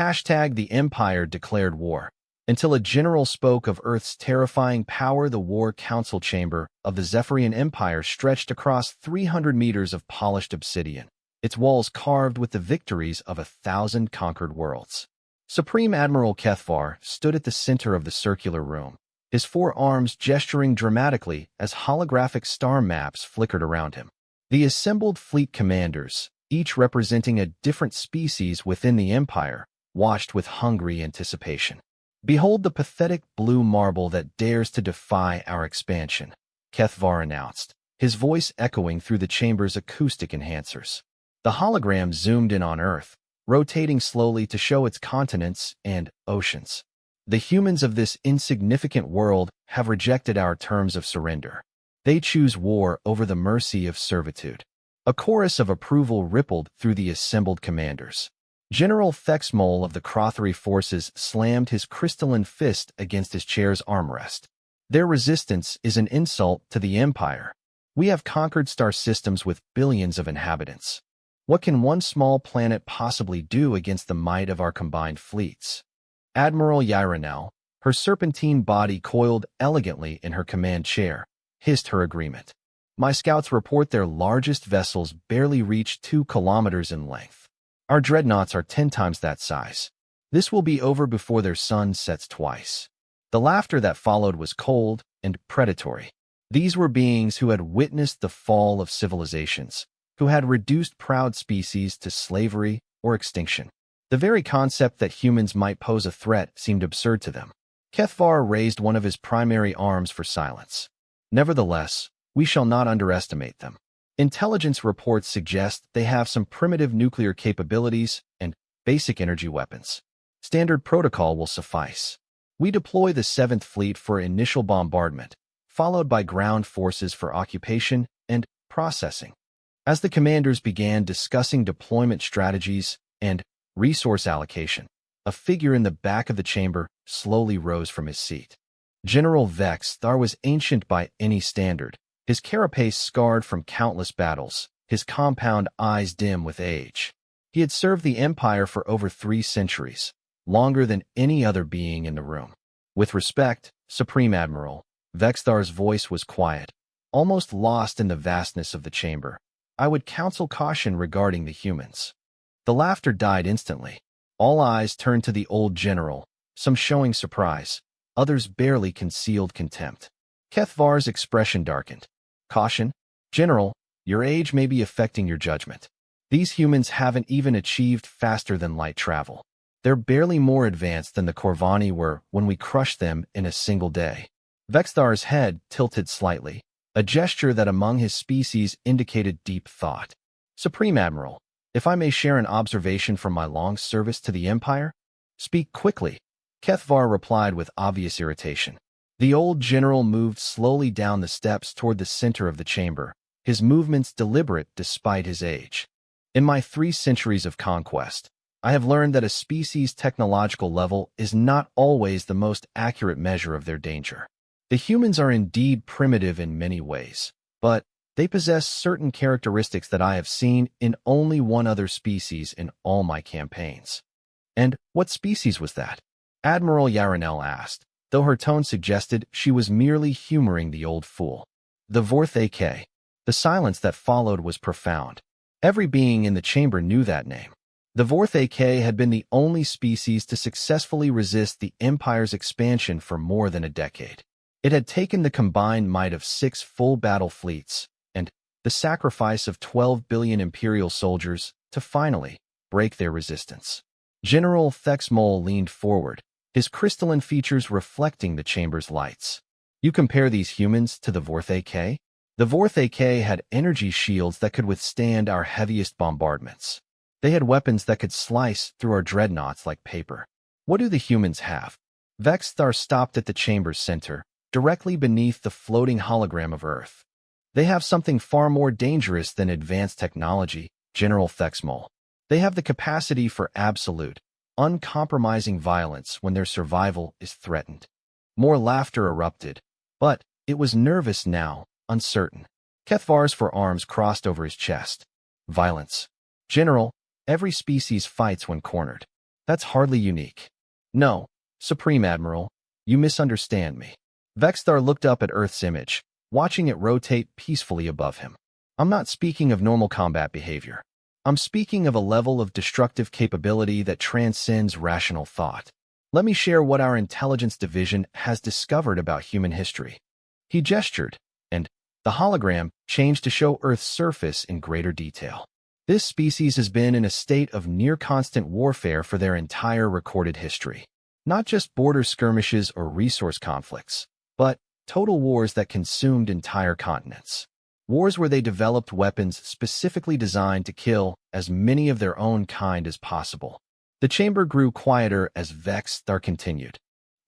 The Empire declared war. Until a general spoke of Earth's terrifying power, the War Council chamber of the Zephyrian Empire stretched across 300 meters of polished obsidian, its walls carved with the victories of 1,000 conquered worlds. Supreme Admiral Kethvar stood at the center of the circular room, his four arms gesturing dramatically as holographic star maps flickered around him. The assembled fleet commanders, each representing a different species within the Empire, watched with hungry anticipation. "Behold the pathetic blue marble that dares to defy our expansion," Kethvar announced, his voice echoing through the chamber's acoustic enhancers. The hologram zoomed in on Earth, rotating slowly to show its continents and oceans. "The humans of this insignificant world have rejected our terms of surrender. They choose war over the mercy of servitude." A chorus of approval rippled through the assembled commanders. General Thexmol of the Crothery forces slammed his crystalline fist against his chair's armrest. "Their resistance is an insult to the Empire. We have conquered star systems with billions of inhabitants. What can one small planet possibly do against the might of our combined fleets?" Admiral Yiranel, her serpentine body coiled elegantly in her command chair, hissed her agreement. "My scouts report their largest vessels barely reach 2 kilometers in length. Our dreadnoughts are 10 times that size. This will be over before their sun sets twice." The laughter that followed was cold and predatory. These were beings who had witnessed the fall of civilizations, who had reduced proud species to slavery or extinction. The very concept that humans might pose a threat seemed absurd to them. Kethvar raised one of his primary arms for silence. "Nevertheless, we shall not underestimate them. Intelligence reports suggest they have some primitive nuclear capabilities and basic energy weapons. Standard protocol will suffice. We deploy the 7th Fleet for initial bombardment, followed by ground forces for occupation and processing." As the commanders began discussing deployment strategies and resource allocation, a figure in the back of the chamber slowly rose from his seat. General Vexthar was ancient by any standard, his carapace scarred from countless battles, his compound eyes dim with age. He had served the Empire for over 3 centuries, longer than any other being in the room. "With respect, Supreme Admiral," Vexthar's voice was quiet, almost lost in the vastness of the chamber, "I would counsel caution regarding the humans." The laughter died instantly. All eyes turned to the old general, some showing surprise, others barely concealed contempt. Kethvar's expression darkened. "Caution? General, your age may be affecting your judgment. These humans haven't even achieved faster than light travel. They're barely more advanced than the Corvani were when we crushed them in a single day." Vexthar's head tilted slightly, a gesture that among his species indicated deep thought. "Supreme Admiral, if I may share an observation from my long service to the Empire?" "Speak quickly," Kethvar replied with obvious irritation. The old general moved slowly down the steps toward the center of the chamber, his movements deliberate despite his age. "In my 3 centuries of conquest, I have learned that a species' technological level is not always the most accurate measure of their danger. The humans are indeed primitive in many ways, but they possess certain characteristics that I have seen in only one other species in all my campaigns." "And what species was that?" Admiral Yiranel asked, though her tone suggested she was merely humoring the old fool. "The Vorth AK." The silence that followed was profound. Every being in the chamber knew that name. The Vorth AK had been the only species to successfully resist the Empire's expansion for more than a decade. It had taken the combined might of 6 full battle fleets and the sacrifice of 12 billion Imperial soldiers to finally break their resistance. General Thexmol leaned forward, his crystalline features reflecting the chamber's lights. "You compare these humans to the Vorth AK? The Vorth AK had energy shields that could withstand our heaviest bombardments. They had weapons that could slice through our dreadnoughts like paper. What do the humans have?" Vexthar stopped at the chamber's center, directly beneath the floating hologram of Earth. "They have something far more dangerous than advanced technology, General Thexmol. They have the capacity for absolute, uncompromising violence when their survival is threatened." More laughter erupted, but it was nervous now, uncertain. Kethvar's forearms crossed over his chest. "Violence. General, every species fights when cornered. That's hardly unique. No, Supreme Admiral, you misunderstand me. Vexthar looked up at Earth's image, watching it rotate peacefully above him. I'm not speaking of normal combat behavior. I'm speaking of a level of destructive capability that transcends rational thought. Let me share what our intelligence division has discovered about human history. He gestured, and the hologram changed to show Earth's surface in greater detail. This species has been in a state of near-constant warfare for their entire recorded history. Not just border skirmishes or resource conflicts, but total wars that consumed entire continents. Wars where they developed weapons specifically designed to kill as many of their own kind as possible. The chamber grew quieter as Vexthar continued.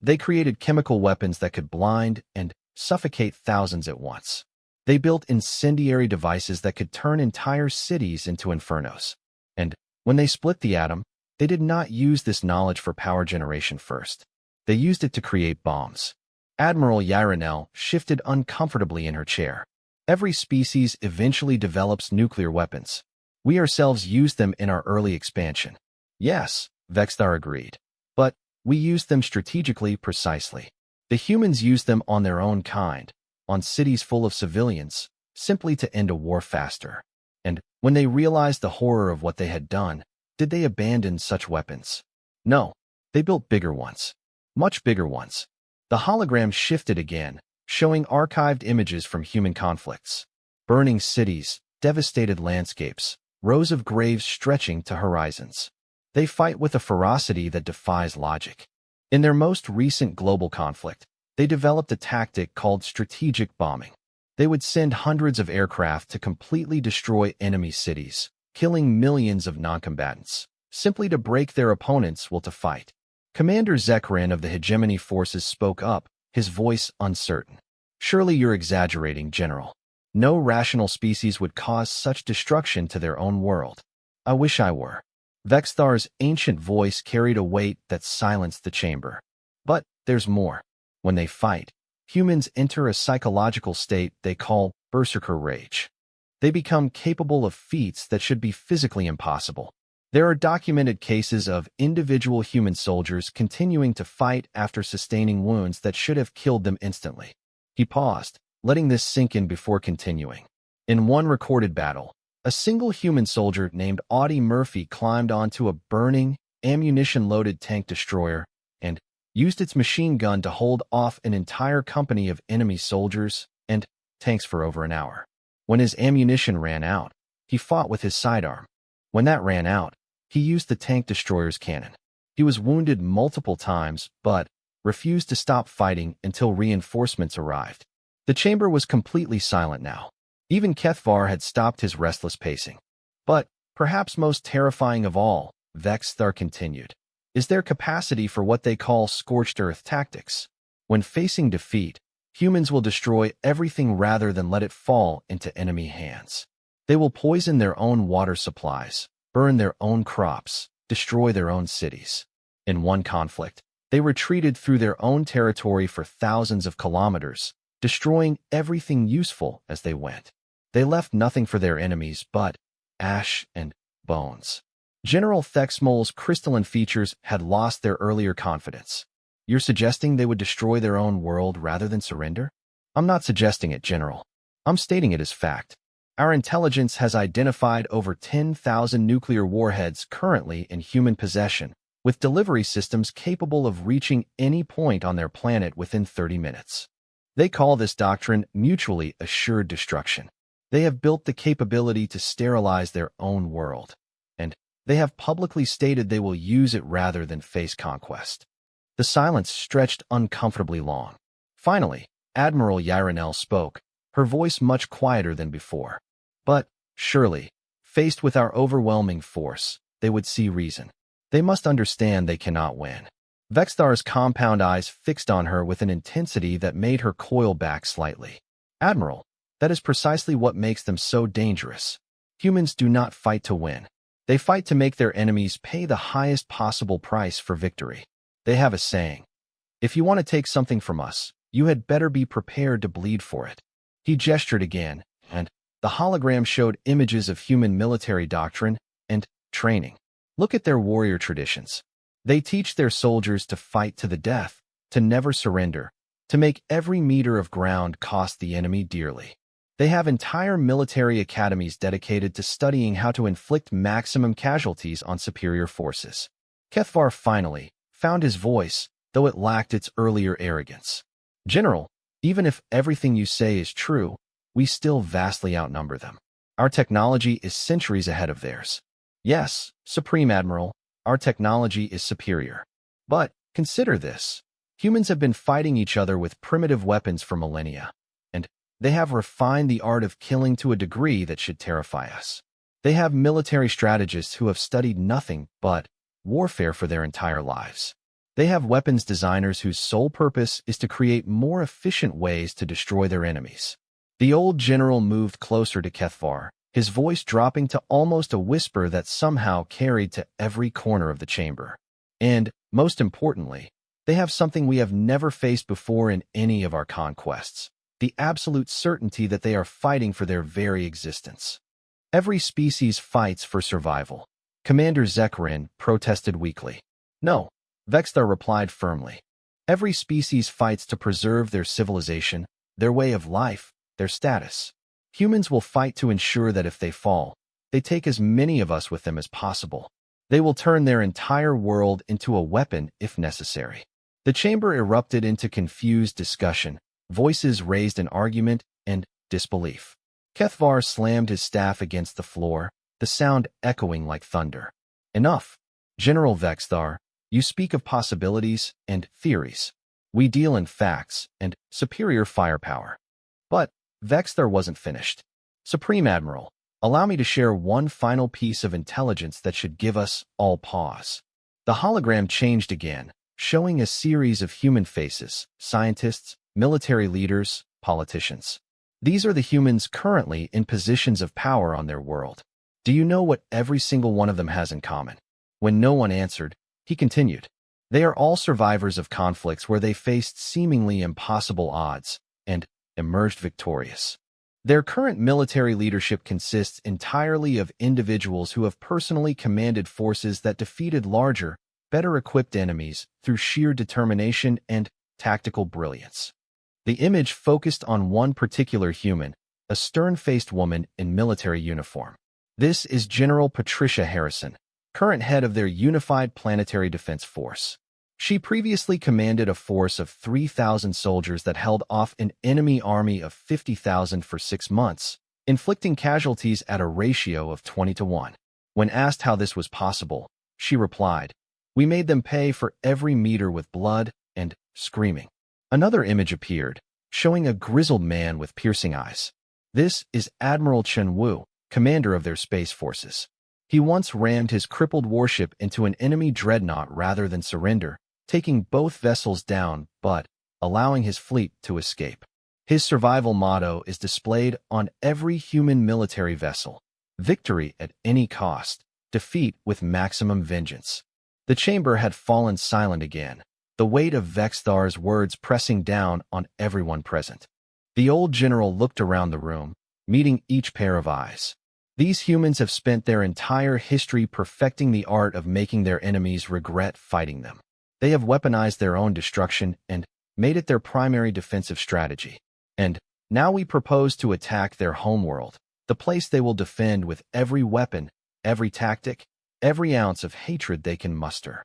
They created chemical weapons that could blind and suffocate thousands at once. They built incendiary devices that could turn entire cities into infernos. And when they split the atom, they did not use this knowledge for power generation first. They used it to create bombs. Admiral Yaranel shifted uncomfortably in her chair. Every species eventually develops nuclear weapons. We ourselves used them in our early expansion. Yes, Vexthar agreed. But we used them strategically precisely. The humans used them on their own kind, on cities full of civilians, simply to end a war faster. And when they realized the horror of what they had done, did they abandon such weapons? No, they built bigger ones. Much bigger ones. The hologram shifted again, showing archived images from human conflicts. Burning cities, devastated landscapes, rows of graves stretching to horizons. They fight with a ferocity that defies logic. In their most recent global conflict, they developed a tactic called strategic bombing. They would send hundreds of aircraft to completely destroy enemy cities, killing millions of non-combatants, simply to break their opponents' will to fight. Commander Zekrin of the Hegemony Forces spoke up, his voice uncertain. Surely you're exaggerating, General. No rational species would cause such destruction to their own world. I wish I were. Vexthar's ancient voice carried a weight that silenced the chamber. But there's more. When they fight, humans enter a psychological state they call berserker rage. They become capable of feats that should be physically impossible. There are documented cases of individual human soldiers continuing to fight after sustaining wounds that should have killed them instantly. He paused, letting this sink in before continuing. In one recorded battle, a single human soldier named Audie Murphy climbed onto a burning, ammunition-loaded tank destroyer and used its machine gun to hold off an entire company of enemy soldiers and tanks for over an hour. When his ammunition ran out, he fought with his sidearm. When that ran out, he used the tank destroyer's cannon. He was wounded multiple times, but refused to stop fighting until reinforcements arrived. The chamber was completely silent now. Even Kethvar had stopped his restless pacing. But, perhaps most terrifying of all, Vexthar continued, is their capacity for what they call scorched earth tactics. When facing defeat, humans will destroy everything rather than let it fall into enemy hands. They will poison their own water supplies, burn their own crops, destroy their own cities. In one conflict, they retreated through their own territory for thousands of kilometers, destroying everything useful as they went. They left nothing for their enemies but ash and bones. General Thexmol's crystalline features had lost their earlier confidence. You're suggesting they would destroy their own world rather than surrender? I'm not suggesting it, General. I'm stating it as fact. Our intelligence has identified over 10,000 nuclear warheads currently in human possession, with delivery systems capable of reaching any point on their planet within 30 minutes. They call this doctrine mutually assured destruction. They have built the capability to sterilize their own world, and they have publicly stated they will use it rather than face conquest. The silence stretched uncomfortably long. Finally, Admiral Yaranel spoke, her voice much quieter than before. But, surely, faced with our overwhelming force, they would see reason. They must understand they cannot win. Vexthar's compound eyes fixed on her with an intensity that made her coil back slightly. Admiral, that is precisely what makes them so dangerous. Humans do not fight to win. They fight to make their enemies pay the highest possible price for victory. They have a saying, if you want to take something from us, you had better be prepared to bleed for it. He gestured again, and the hologram showed images of human military doctrine and training. Look at their warrior traditions. They teach their soldiers to fight to the death, to never surrender, to make every meter of ground cost the enemy dearly. They have entire military academies dedicated to studying how to inflict maximum casualties on superior forces. Kethvar finally found his voice, though it lacked its earlier arrogance. General, even if everything you say is true, we still vastly outnumber them. Our technology is centuries ahead of theirs. Yes, Supreme Admiral, our technology is superior. But consider this. Humans have been fighting each other with primitive weapons for millennia, and they have refined the art of killing to a degree that should terrify us. They have military strategists who have studied nothing but warfare for their entire lives. They have weapons designers whose sole purpose is to create more efficient ways to destroy their enemies. The old general moved closer to Kethvar, his voice dropping to almost a whisper that somehow carried to every corner of the chamber. And, most importantly, they have something we have never faced before in any of our conquests: the absolute certainty that they are fighting for their very existence. Every species fights for survival. Commander Zekrin protested weakly. No, Vexthar replied firmly. Every species fights to preserve their civilization, their way of life, their status. Humans will fight to ensure that if they fall, they take as many of us with them as possible. They will turn their entire world into a weapon if necessary. The chamber erupted into confused discussion, voices raised in argument and disbelief. Kethvar slammed his staff against the floor, the sound echoing like thunder. Enough, General Vexthar. You speak of possibilities and theories. We deal in facts and superior firepower. But Vexthar wasn't finished. Supreme Admiral, allow me to share one final piece of intelligence that should give us all pause. The hologram changed again, showing a series of human faces: scientists, military leaders, politicians. These are the humans currently in positions of power on their world. Do you know what every single one of them has in common? When no one answered, he continued. They are all survivors of conflicts where they faced seemingly impossible odds and emerged victorious. Their current military leadership consists entirely of individuals who have personally commanded forces that defeated larger, better-equipped enemies through sheer determination and tactical brilliance. The image focused on one particular human, a stern-faced woman in military uniform. This is General Patricia Harrison, current head of their Unified Planetary Defense Force. She previously commanded a force of 3,000 soldiers that held off an enemy army of 50,000 for 6 months, inflicting casualties at a ratio of 20-1. When asked how this was possible, she replied, "We made them pay for every meter with blood and screaming." Another image appeared, showing a grizzled man with piercing eyes. This is Admiral Chen Wu, commander of their space forces. He once rammed his crippled warship into an enemy dreadnought rather than surrender, taking both vessels down but allowing his fleet to escape. His survival motto is displayed on every human military vessel: victory at any cost, defeat with maximum vengeance. The chamber had fallen silent again, the weight of Vexthar's words pressing down on everyone present. The old general looked around the room, meeting each pair of eyes. These humans have spent their entire history perfecting the art of making their enemies regret fighting them. They have weaponized their own destruction and made it their primary defensive strategy. And now we propose to attack their homeworld, the place they will defend with every weapon, every tactic, every ounce of hatred they can muster.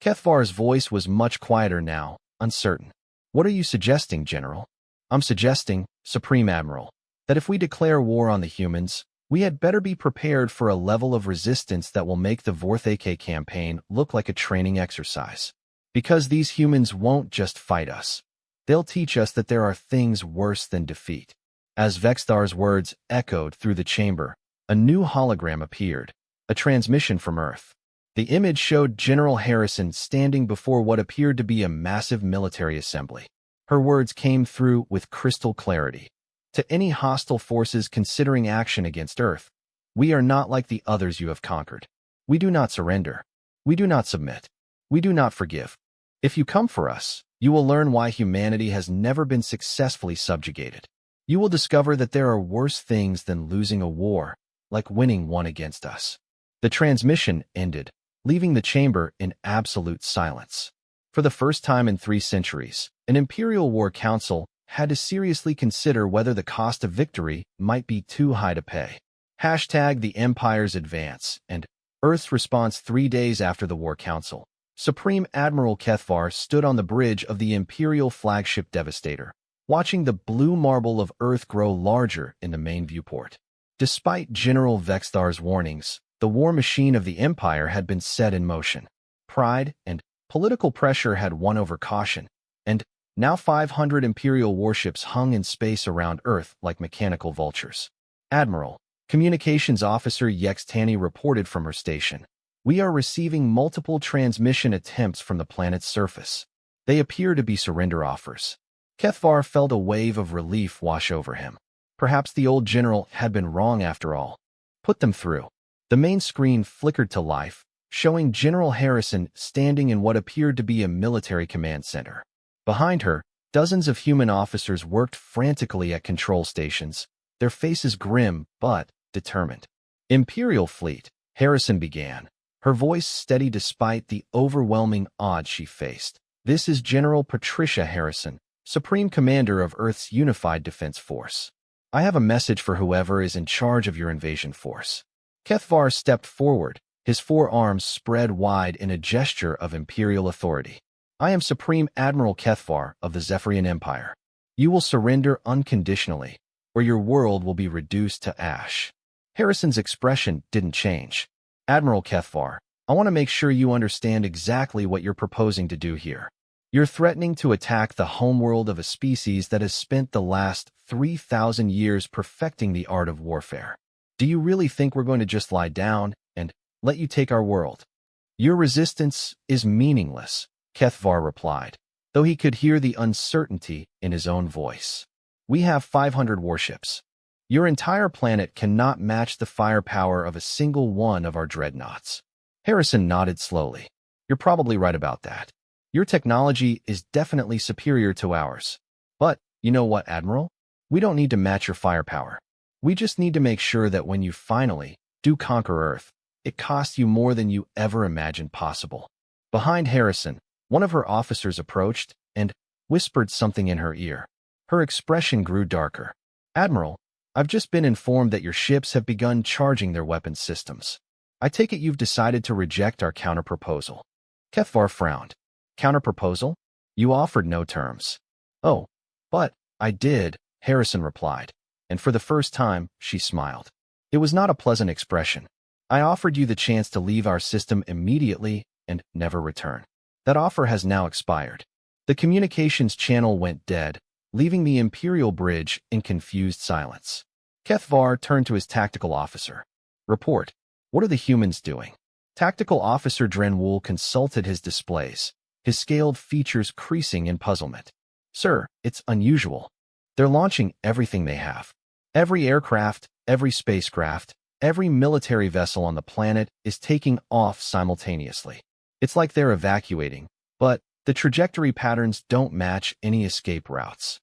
Kethvar's voice was much quieter now, uncertain. What are you suggesting, General? I'm suggesting, Supreme Admiral, that if we declare war on the humans, we had better be prepared for a level of resistance that will make the Vorthake campaign look like a training exercise. Because these humans won't just fight us. They'll teach us that there are things worse than defeat. As Vexthar's words echoed through the chamber, a new hologram appeared, a transmission from Earth. The image showed General Harrison standing before what appeared to be a massive military assembly. Her words came through with crystal clarity. To any hostile forces considering action against Earth, we are not like the others you have conquered. We do not surrender. We do not submit. We do not forgive. If you come for us, you will learn why humanity has never been successfully subjugated. You will discover that there are worse things than losing a war, like winning one against us. The transmission ended, leaving the chamber in absolute silence. For the first time in 3 centuries, an Imperial War Council had to seriously consider whether the cost of victory might be too high to pay. Hashtag the Empire's advance, and Earth's response 3 days after the War Council. Supreme Admiral Kethvar stood on the bridge of the Imperial flagship Devastator, watching the blue marble of Earth grow larger in the main viewport. Despite General Vexthar's warnings, the war machine of the Empire had been set in motion. Pride and political pressure had won over caution, and now 500 Imperial warships hung in space around Earth like mechanical vultures. Admiral, Communications Officer Yextani reported from her station. We are receiving multiple transmission attempts from the planet's surface. They appear to be surrender offers. Kethvar felt a wave of relief wash over him. Perhaps the old general had been wrong after all. Put them through. The main screen flickered to life, showing General Harrison standing in what appeared to be a military command center. Behind her, dozens of human officers worked frantically at control stations, their faces grim but determined. Imperial Fleet, Harrison began, her voice steady despite the overwhelming odds she faced. This is General Patricia Harrison, Supreme Commander of Earth's Unified Defense Force. I have a message for whoever is in charge of your invasion force. Kethvar stepped forward, his 4 arms spread wide in a gesture of imperial authority. I am Supreme Admiral Kethvar of the Zephyrian Empire. You will surrender unconditionally, or your world will be reduced to ash. Harrison's expression didn't change. Admiral Kethvar, I want to make sure you understand exactly what you're proposing to do here. You're threatening to attack the homeworld of a species that has spent the last 3,000 years perfecting the art of warfare. Do you really think we're going to just lie down and let you take our world? Your resistance is meaningless, Kethvar replied, though he could hear the uncertainty in his own voice. We have 500 warships. Your entire planet cannot match the firepower of a single one of our dreadnoughts. Harrison nodded slowly. You're probably right about that. Your technology is definitely superior to ours. But, you know what, Admiral? We don't need to match your firepower. We just need to make sure that when you finally do conquer Earth, it costs you more than you ever imagined possible. Behind Harrison, one of her officers approached and whispered something in her ear. Her expression grew darker. Admiral, I've just been informed that your ships have begun charging their weapons systems. I take it you've decided to reject our counterproposal. Kethvar frowned. Counterproposal? You offered no terms. Oh, but I did, Harrison replied, and for the first time, she smiled. It was not a pleasant expression. I offered you the chance to leave our system immediately and never return. That offer has now expired. The communications channel went dead, leaving the Imperial bridge in confused silence. Kethvar turned to his tactical officer. Report. What are the humans doing? Tactical Officer Drenwool consulted his displays, his scaled features creasing in puzzlement. Sir, it's unusual. They're launching everything they have. Every aircraft, every spacecraft, every military vessel on the planet is taking off simultaneously. It's like they're evacuating, but the trajectory patterns don't match any escape routes.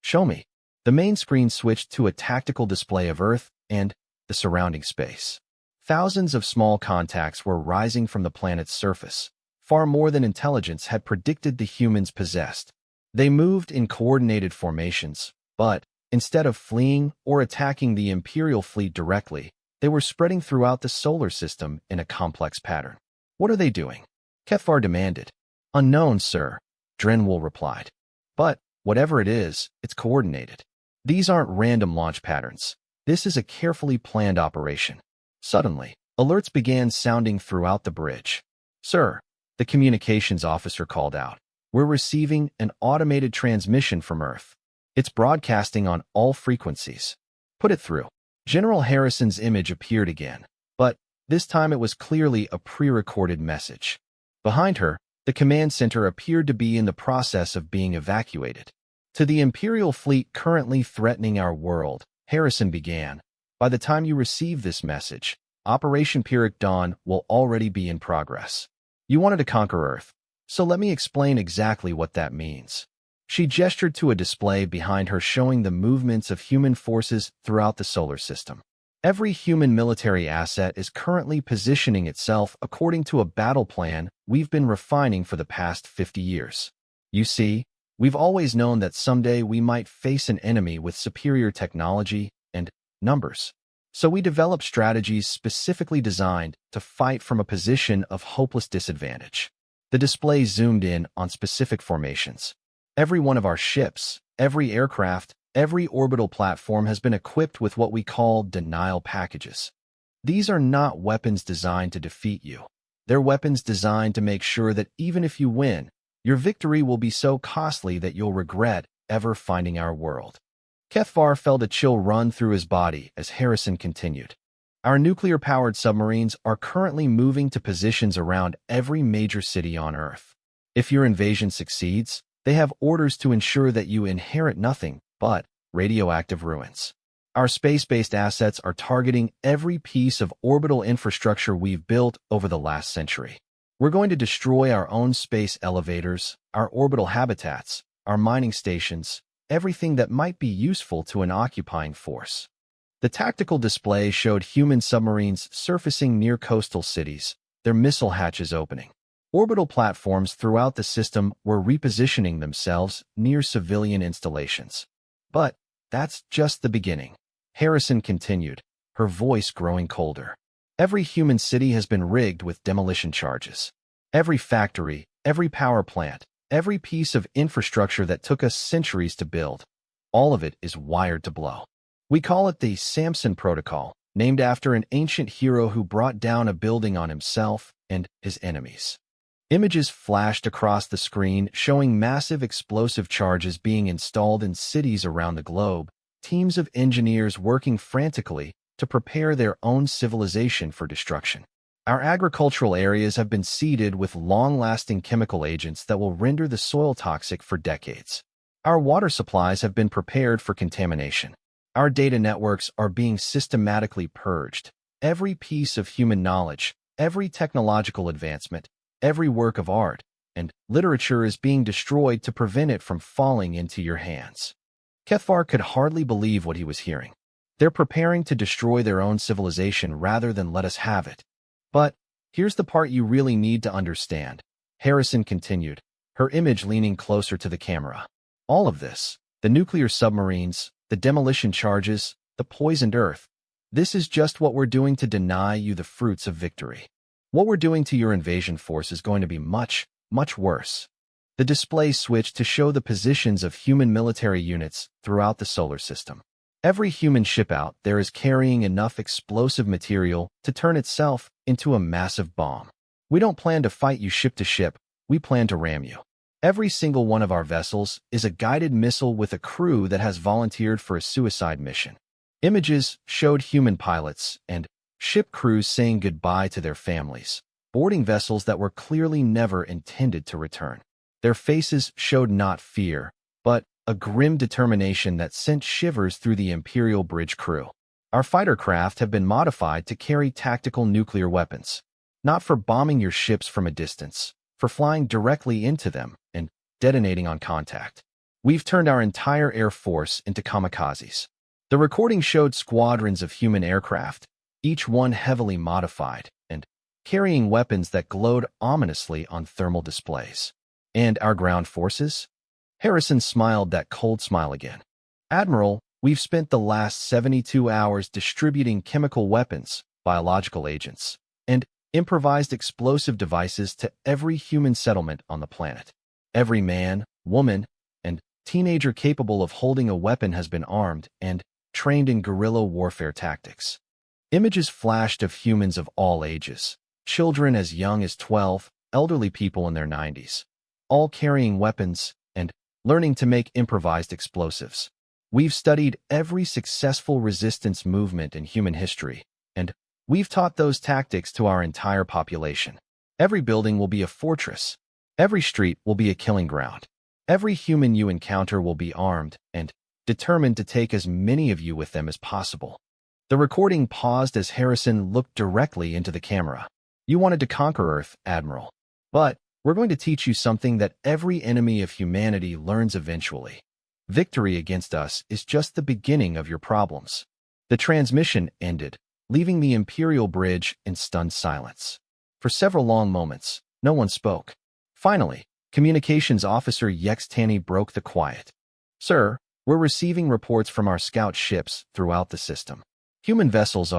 Show me. The main screen switched to a tactical display of Earth and the surrounding space. Thousands of small contacts were rising from the planet's surface, far more than intelligence had predicted the humans possessed. They moved in coordinated formations, but instead of fleeing or attacking the Imperial fleet directly, they were spreading throughout the solar system in a complex pattern. What are they doing? Kethvar demanded. Unknown, sir, Drenwool replied. But whatever it is, it's coordinated. These aren't random launch patterns. This is a carefully planned operation. Suddenly, alerts began sounding throughout the bridge. Sir, the communications officer called out. We're receiving an automated transmission from Earth. It's broadcasting on all frequencies. Put it through. General Harrison's image appeared again, but this time it was clearly a pre-recorded message. Behind her, the command center appeared to be in the process of being evacuated. To the Imperial fleet currently threatening our world, Harrison began. By the time you receive this message, Operation Pyrrhic Dawn will already be in progress. You wanted to conquer Earth, so let me explain exactly what that means. She gestured to a display behind her showing the movements of human forces throughout the solar system. Every human military asset is currently positioning itself according to a battle plan we've been refining for the past 50 years. You see, we've always known that someday we might face an enemy with superior technology and numbers. So we developed strategies specifically designed to fight from a position of hopeless disadvantage. The display zoomed in on specific formations. Every one of our ships, every aircraft, every orbital platform has been equipped with what we call denial packages. These are not weapons designed to defeat you. They're weapons designed to make sure that even if you win, your victory will be so costly that you'll regret ever finding our world. Kethvar felt a chill run through his body as Harrison continued. Our nuclear-powered submarines are currently moving to positions around every major city on Earth. If your invasion succeeds, they have orders to ensure that you inherit nothing but radioactive ruins. Our space-based assets are targeting every piece of orbital infrastructure we've built over the last century. We're going to destroy our own space elevators, our orbital habitats, our mining stations, everything that might be useful to an occupying force. The tactical display showed human submarines surfacing near coastal cities, their missile hatches opening. Orbital platforms throughout the system were repositioning themselves near civilian installations. But that's just the beginning. Harrison continued, her voice growing colder. Every human city has been rigged with demolition charges. Every factory, every power plant, every piece of infrastructure that took us centuries to build, all of it is wired to blow. We call it the Samson Protocol, named after an ancient hero who brought down a building on himself and his enemies. Images flashed across the screen showing massive explosive charges being installed in cities around the globe, teams of engineers working frantically to prepare their own civilization for destruction. Our agricultural areas have been seeded with long-lasting chemical agents that will render the soil toxic for decades. Our water supplies have been prepared for contamination. Our data networks are being systematically purged. Every piece of human knowledge, every technological advancement, every work of art and literature is being destroyed to prevent it from falling into your hands. Kethvar could hardly believe what he was hearing. They're preparing to destroy their own civilization rather than let us have it. But here's the part you really need to understand. Harrison continued, her image leaning closer to the camera. All of this, the nuclear submarines, the demolition charges, the poisoned earth, this is just what we're doing to deny you the fruits of victory. What we're doing to your invasion force is going to be much, much worse. The display switched to show the positions of human military units throughout the solar system. Every human ship out there is carrying enough explosive material to turn itself into a massive bomb. We don't plan to fight you ship to ship, we plan to ram you. Every single one of our vessels is a guided missile with a crew that has volunteered for a suicide mission. Images showed human pilots and ship crews saying goodbye to their families, boarding vessels that were clearly never intended to return. Their faces showed not fear, but a grim determination that sent shivers through the Imperial Bridge crew. Our fighter craft have been modified to carry tactical nuclear weapons, not for bombing your ships from a distance, for flying directly into them and detonating on contact. We've turned our entire air force into kamikazes. The recording showed squadrons of human aircraft, each one heavily modified and carrying weapons that glowed ominously on thermal displays. And our ground forces? Harrison smiled that cold smile again. Admiral, we've spent the last 72 hours distributing chemical weapons, biological agents, and improvised explosive devices to every human settlement on the planet. Every man, woman, and teenager capable of holding a weapon has been armed and trained in guerrilla warfare tactics. Images flashed of humans of all ages, children as young as 12, elderly people in their 90s, all carrying weapons and learning to make improvised explosives. We've studied every successful resistance movement in human history, and we've taught those tactics to our entire population. Every building will be a fortress. Every street will be a killing ground. Every human you encounter will be armed and determined to take as many of you with them as possible. The recording paused as Harrison looked directly into the camera. You wanted to conquer Earth, Admiral. But we're going to teach you something that every enemy of humanity learns eventually. Victory against us is just the beginning of your problems. The transmission ended, leaving the Imperial bridge in stunned silence. For several long moments, no one spoke. Finally, Communications Officer Yextani broke the quiet. Sir, we're receiving reports from our scout ships throughout the system. Human vessels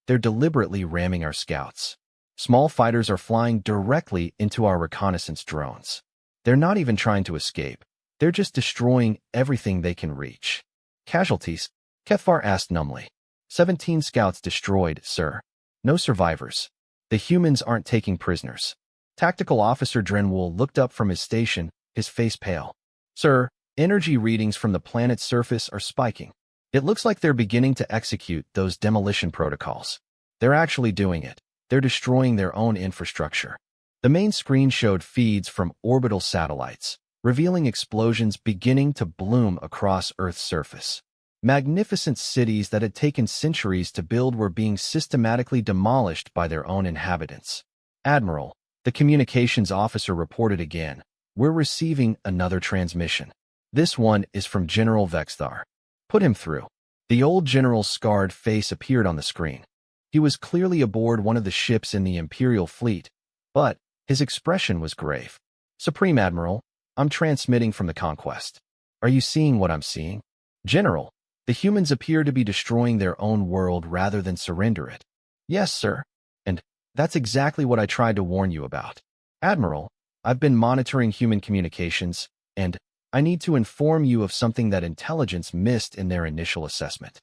they're deliberately ramming our scouts. Small fighters are flying directly into our reconnaissance drones. They're not even trying to escape. They're just destroying everything they can reach. Casualties? Kethvar asked numbly. 17 scouts destroyed, sir. No survivors. The humans aren't taking prisoners. Tactical Officer Drenwool looked up from his station, his face pale. Sir, energy readings from the planet's surface are spiking. It looks like they're beginning to execute those demolition protocols. They're actually doing it. They're destroying their own infrastructure. The main screen showed feeds from orbital satellites, revealing explosions beginning to bloom across Earth's surface. Magnificent cities that had taken centuries to build were being systematically demolished by their own inhabitants. Admiral, the communications officer reported again. We're receiving another transmission. This one is from General Vexthar. Put him through. The old general's scarred face appeared on the screen. He was clearly aboard one of the ships in the Imperial fleet, but his expression was grave. Supreme Admiral, I'm transmitting from the Conquest. Are you seeing what I'm seeing? General, the humans appear to be destroying their own world rather than surrender it. Yes, sir. And that's exactly what I tried to warn you about. Admiral, I've been monitoring human communications, and I need to inform you of something that intelligence missed in their initial assessment.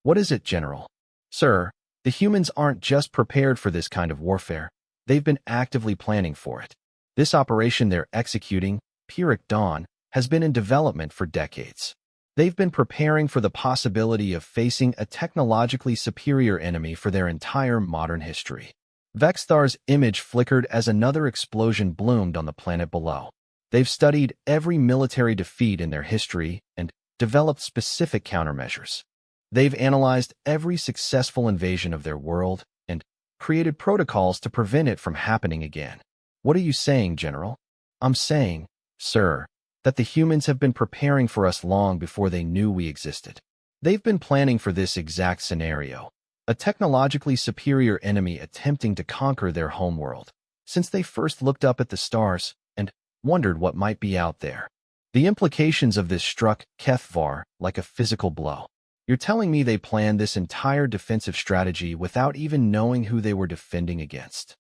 What is it, General? Sir, the humans aren't just prepared for this kind of warfare. They've been actively planning for it. This operation they're executing, Pyrrhic Dawn, has been in development for decades. They've been preparing for the possibility of facing a technologically superior enemy for their entire modern history. Vexthar's image flickered as another explosion bloomed on the planet below. They've studied every military defeat in their history and developed specific countermeasures. They've analyzed every successful invasion of their world and created protocols to prevent it from happening again. What are you saying, General? I'm saying, sir, that the humans have been preparing for us long before they knew we existed. They've been planning for this exact scenario, a technologically superior enemy attempting to conquer their homeworld, since they first looked up at the stars and wondered what might be out there. The implications of this struck Kethvar like a physical blow. You're telling me they planned this entire defensive strategy without even knowing who they were defending against?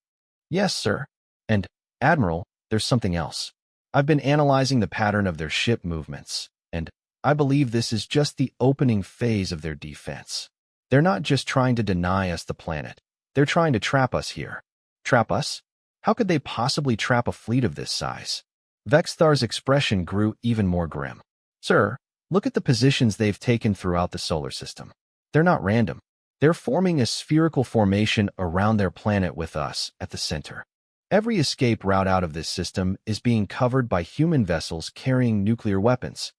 Yes, sir. And, Admiral, there's something else. I've been analyzing the pattern of their ship movements, and I believe this is just the opening phase of their defense. They're not just trying to deny us the planet. They're trying to trap us here. Trap us? How could they possibly trap a fleet of this size? Vexthar's expression grew even more grim. Sir, look at the positions they've taken throughout the solar system. They're not random. They're forming a spherical formation around their planet with us at the center. Every escape route out of this system is being covered by human vessels carrying nuclear weapons.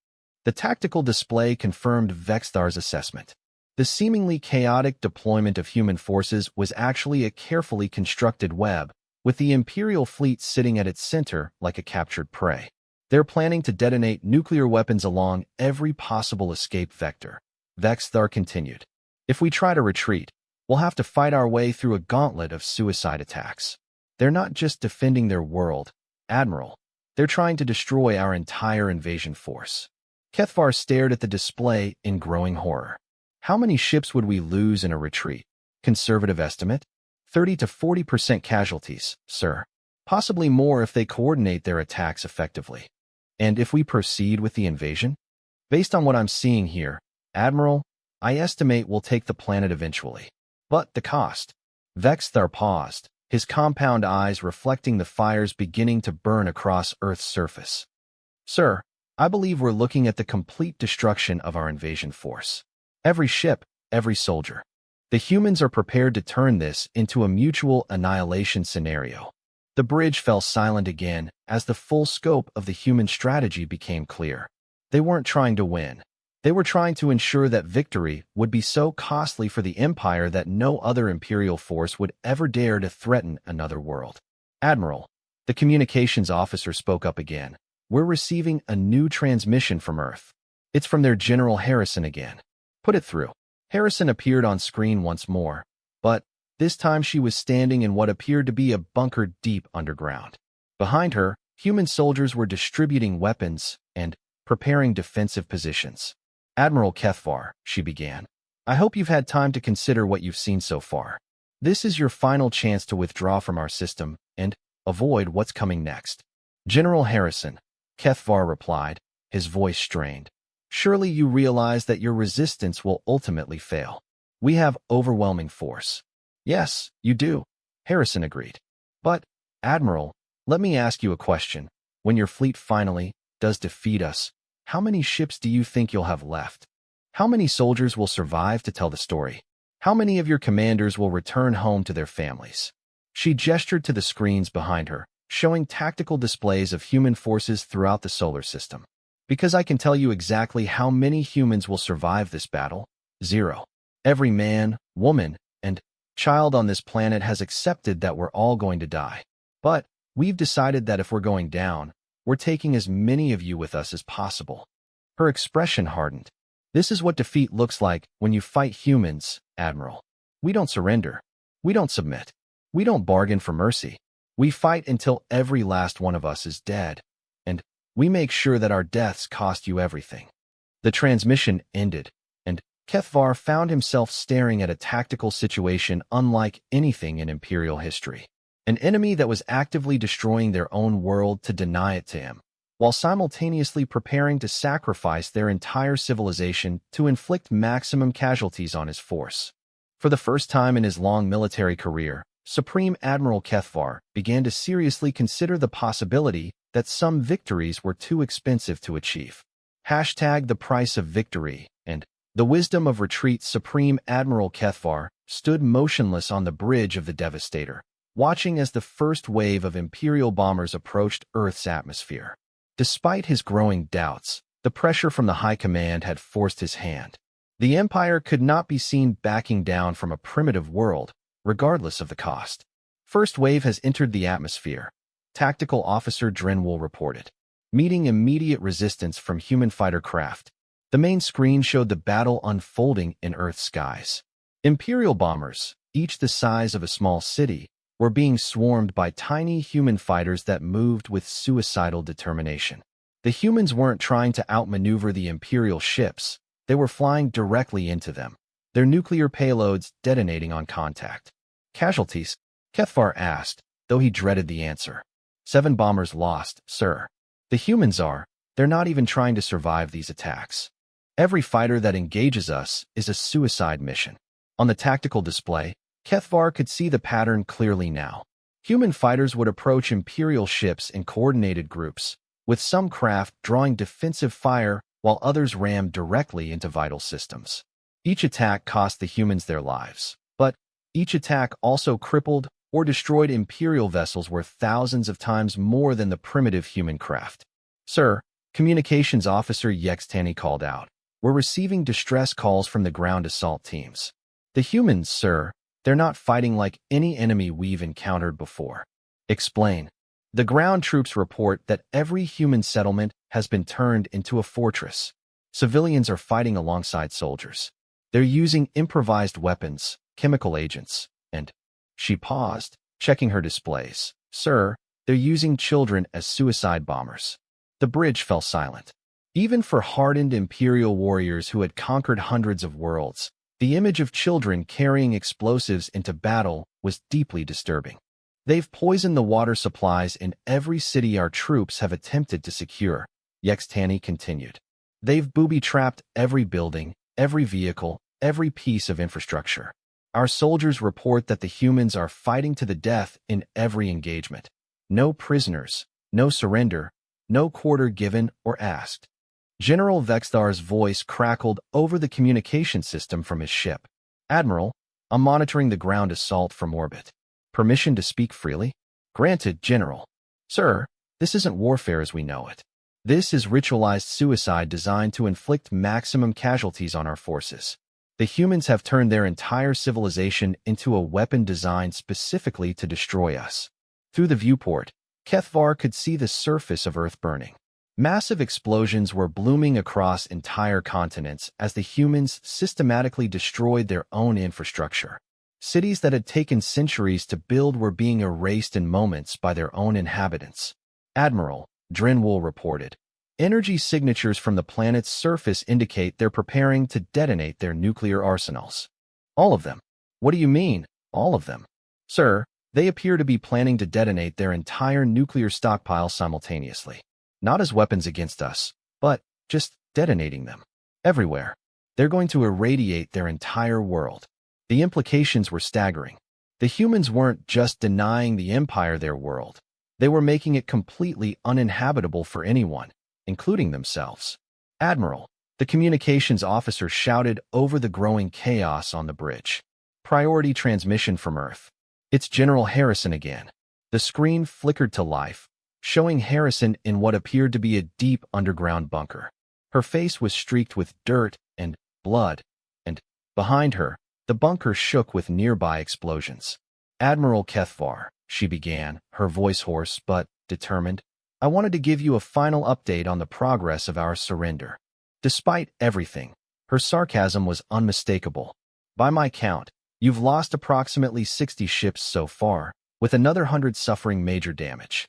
The tactical display confirmed Vexthar's assessment. The seemingly chaotic deployment of human forces was actually a carefully constructed web, with the Imperial fleet sitting at its center like a captured prey. They're planning to detonate nuclear weapons along every possible escape vector. Vexthar continued. If we try to retreat, we'll have to fight our way through a gauntlet of suicide attacks. They're not just defending their world, Admiral. They're trying to destroy our entire invasion force. Kethvar stared at the display in growing horror. How many ships would we lose in a retreat? Conservative estimate? 30 to 40% casualties, sir. Possibly more if they coordinate their attacks effectively. And if we proceed with the invasion? Based on what I'm seeing here, Admiral, I estimate we'll take the planet eventually. But the cost? Vexthar paused, his compound eyes reflecting the fires beginning to burn across Earth's surface. Sir, I believe we're looking at the complete destruction of our invasion force. Every ship, every soldier. The humans are prepared to turn this into a mutual annihilation scenario. The bridge fell silent again as the full scope of the human strategy became clear. They weren't trying to win. They were trying to ensure that victory would be so costly for the Empire that no other Imperial force would ever dare to threaten another world. Admiral, the communications officer spoke up again. We're receiving a new transmission from Earth. It's from their General Harrison again. Put it through. Harrison appeared on screen once more, but this time she was standing in what appeared to be a bunker deep underground. Behind her, human soldiers were distributing weapons and preparing defensive positions. "Admiral Kethvar," she began, "I hope you've had time to consider what you've seen so far. This is your final chance to withdraw from our system and avoid what's coming next." "General Harrison," Kethvar replied, his voice strained, "surely you realize that your resistance will ultimately fail. We have overwhelming force." "Yes, you do," Harrison agreed. "But, Admiral, let me ask you a question. When your fleet finally does defeat us, how many ships do you think you'll have left? How many soldiers will survive to tell the story? How many of your commanders will return home to their families?" She gestured to the screens behind her, showing tactical displays of human forces throughout the solar system. "Because I can tell you exactly how many humans will survive this battle. 0. Every man, woman, and child on this planet has accepted that we're all going to die. But we've decided that if we're going down, we're taking as many of you with us as possible." Her expression hardened. "This is what defeat looks like when you fight humans, Admiral. We don't surrender. We don't submit. We don't bargain for mercy. We fight until every last one of us is dead. And we make sure that our deaths cost you everything." The transmission ended, and Kethvar found himself staring at a tactical situation unlike anything in Imperial history. An enemy that was actively destroying their own world to deny it to him, while simultaneously preparing to sacrifice their entire civilization to inflict maximum casualties on his force. For the first time in his long military career, Supreme Admiral Kethvar began to seriously consider the possibility that some victories were too expensive to achieve. #The price of victory and the wisdom of retreat. Supreme Admiral Kethvar stood motionless on the bridge of the Devastator, watching as the first wave of Imperial bombers approached Earth's atmosphere. Despite his growing doubts, the pressure from the High Command had forced his hand. The Empire could not be seen backing down from a primitive world, regardless of the cost. "First wave has entered the atmosphere," Tactical Officer Drenwell reported, meeting immediate resistance from human fighter craft. The main screen showed the battle unfolding in Earth's skies. Imperial bombers, each the size of a small city, were being swarmed by tiny human fighters that moved with suicidal determination. The humans weren't trying to outmaneuver the Imperial ships, they were flying directly into them, their nuclear payloads detonating on contact. "Casualties?" Kethvar asked, though he dreaded the answer. 7 bombers lost, sir. The humans they're not even trying to survive these attacks. Every fighter that engages us is a suicide mission." On the tactical display, Kethvar could see the pattern clearly now. Human fighters would approach Imperial ships in coordinated groups, with some craft drawing defensive fire while others rammed directly into vital systems. Each attack cost the humans their lives, but each attack also crippled or destroyed Imperial vessels worth thousands of times more than the primitive human craft. "Sir," Communications Officer Yextani called out, "we're receiving distress calls from the ground assault teams. The humans, sir, they're not fighting like any enemy we've encountered before." "Explain." "The ground troops report that every human settlement has been turned into a fortress. Civilians are fighting alongside soldiers. They're using improvised weapons, chemical agents, and—" She paused, checking her displays. "Sir, they're using children as suicide bombers." The bridge fell silent. Even for hardened Imperial warriors who had conquered hundreds of worlds, the image of children carrying explosives into battle was deeply disturbing. "They've poisoned the water supplies in every city our troops have attempted to secure," Yextani continued. "They've booby-trapped every building, every vehicle, every piece of infrastructure. Our soldiers report that the humans are fighting to the death in every engagement. No prisoners, no surrender, no quarter given or asked." General Vextar's voice crackled over the communication system from his ship. "Admiral, I'm monitoring the ground assault from orbit. Permission to speak freely?" "Granted, General." "Sir, this isn't warfare as we know it. This is ritualized suicide designed to inflict maximum casualties on our forces. The humans have turned their entire civilization into a weapon designed specifically to destroy us." Through the viewport, Kethvar could see the surface of Earth burning. Massive explosions were blooming across entire continents as the humans systematically destroyed their own infrastructure. Cities that had taken centuries to build were being erased in moments by their own inhabitants. Admiral Drinwall reported, energy signatures from the planet's surface indicate they're preparing to detonate their nuclear arsenals. All of them. What do you mean, all of them? Sir, they appear to be planning to detonate their entire nuclear stockpile simultaneously. Not as weapons against us, but just detonating them. Everywhere. They're going to irradiate their entire world. The implications were staggering. The humans weren't just denying the Empire their world. They were making it completely uninhabitable for anyone, including themselves. Admiral, the communications officer shouted over the growing chaos on the bridge. Priority transmission from Earth. It's General Harrison again. The screen flickered to life, showing Harrison in what appeared to be a deep underground bunker. Her face was streaked with dirt and blood, and behind her, the bunker shook with nearby explosions. Admiral Kethvar, she began, her voice hoarse but determined, I wanted to give you a final update on the progress of our surrender. Despite everything, her sarcasm was unmistakable. By my count, you've lost approximately 60 ships so far, with another 100 suffering major damage.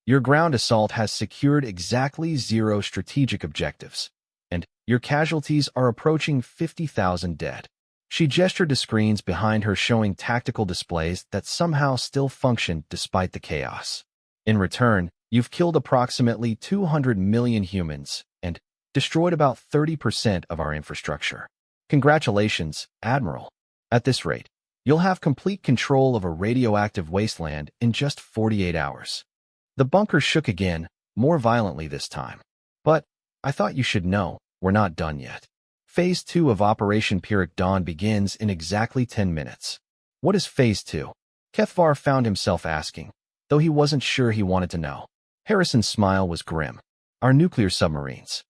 Your ground assault has secured exactly 0 strategic objectives, and your casualties are approaching 50,000 dead. She gestured to screens behind her showing tactical displays that somehow still functioned despite the chaos. In return, you've killed approximately 200 million humans and destroyed about 30% of our infrastructure. Congratulations, Admiral. At this rate, you'll have complete control of a radioactive wasteland in just 48 hours. The bunker shook again, more violently this time. But I thought you should know, we're not done yet. Phase 2 of Operation Pyrrhic Dawn begins in exactly 10 minutes. What is Phase 2? Kethvar found himself asking, though he wasn't sure he wanted to know. Harrison's smile was grim. Our nuclear submarines.